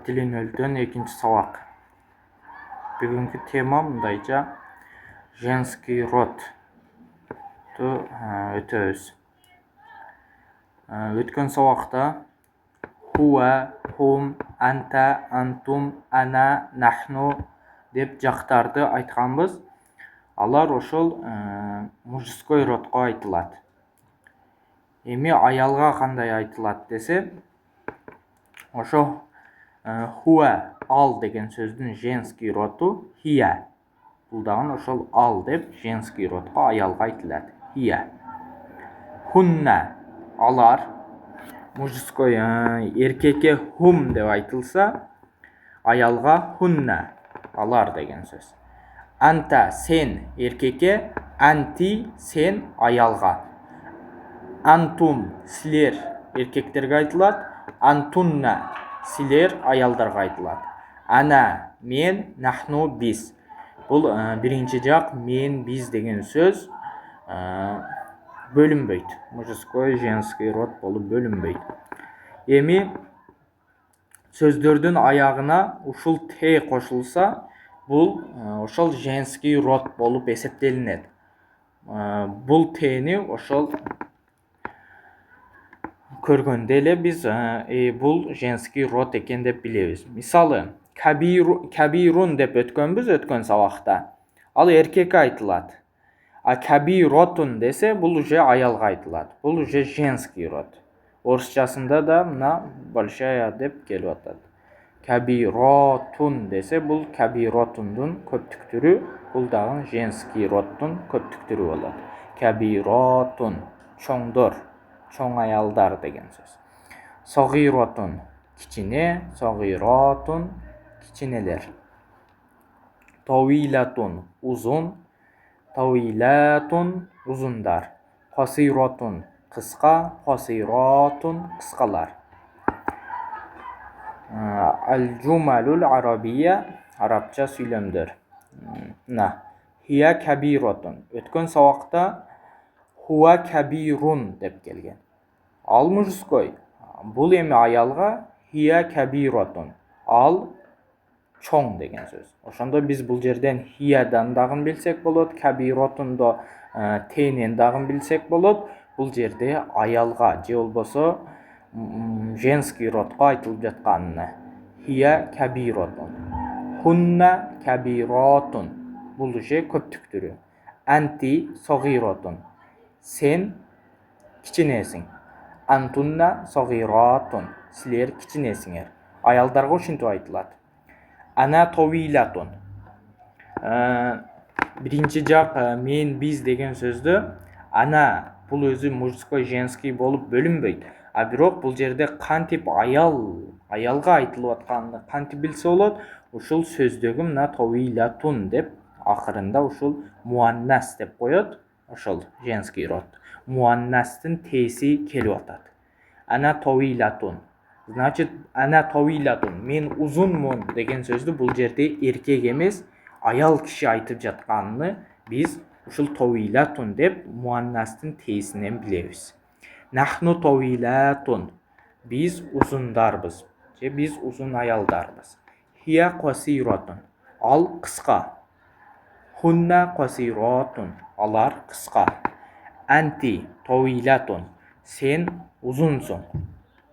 Тіл нөлден екінші сабақ. Бүгінгі тема мындайча женский род өтөбүз. Өткөн сабақта хуа, хум, анта, антум, ана, нахну деп жактарды айтканбыз. Алар ошол мужской родко айтылат. Эми аялга кандай айтылат десе, ошо хуа ал деген сөздүн женский роду хия. Бул дагы ошол ал деп женский родко аялга айтылат. Хия. Хунна алар, мужской эркекке хум деп айтылса, аялга хунна алар деген сөз. Анта сен эркекке, анти сен аялга. Антум силер эркектерге айтылат, антунна силер аялдарга айтылат. Ана мен, нахну биз. Бул биринчи жак мен, биз деген сөз бөлүнбөйт. Мужской, женский род болуп бөлүнбөйт. Эми сөздөрдүн аягына ушул те кошулса, бул ошол женский род болуп эсептелинет. Бул тени ошол көргөндө эле биз бул женский род экен деп билебиз. Мисалы, кабирун деп өткөнбүз өткөн сабакта. Ал эркекке айтылат. А кабиротун десе, бул уже аялга айтылат. Бул уже женский род. Орусчасында да мына большая деп келип атат. Кабиротун десе, бул кабиротундун көптүк бул дагы женский роддун көптүк болот. Кабиротун чоңдор, чоң аялдар деген сөз. Согиротун кичине, согиротун кичинелер. Тавилатун узун, тавилатун узундар. Касиротун кыска, касиротун кыскалар. Аль-Жумалул арабия арабча сүйлөмдөр. Хия кабиротун. Өткөн сабакта хуа кабирун деп келген. Ал мужской. Бул эми аялга хия кабиротун. Ал чоң деген сөз. Ошондо биз бул жерден хиядан дагы билсек болот, кабиротундо тенен дагы билсек болот. Бул жерде аялга же болбосо женский родко айтылып жатканына. Хия кабиротун. Хунна кабиротун. Бул уже көптүк. Анти согиротун. Сен кичинесиң. Антунна согиротун. Силер кичинесиңер. Аялдарга ушинтип айтылат. Ана тавилатун. Биринчи жак мен, биз деген сөздү ана бул өзү мужской, женский болуп бөлүнбөйт. А бирок бул жерде кантип аялга айтылып атканын кантип билсе болот? Ушул сөздөгү мына тавилатун деп акырында ушул муаннас деп коет. Ошол женский род. Муаннастын теси келип атат. Ана тавилатун. Значит, ана тавилатун. Мен узунмун деген сөздү бул жерде эркек эмес, аял киши айтып жатканын биз ушул тавилатун деп муаннастын тесинен билебиз. Нахну тавилатун. Биз узундарбыз. Же биз узун аялдарбыз. Хия касиротун. Ал кыска. Хунна касиротун. Алар кыска. Анти тавилатун. Сен узунсуң.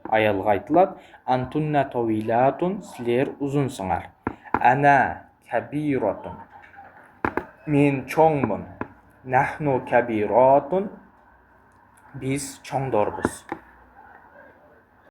Аялга айтылат. Антунна тавилатун. Силер узунсуңар. Ана кабиротун. Мен чоңмун. Нахну кабиротун. Биз чоңдорбуз.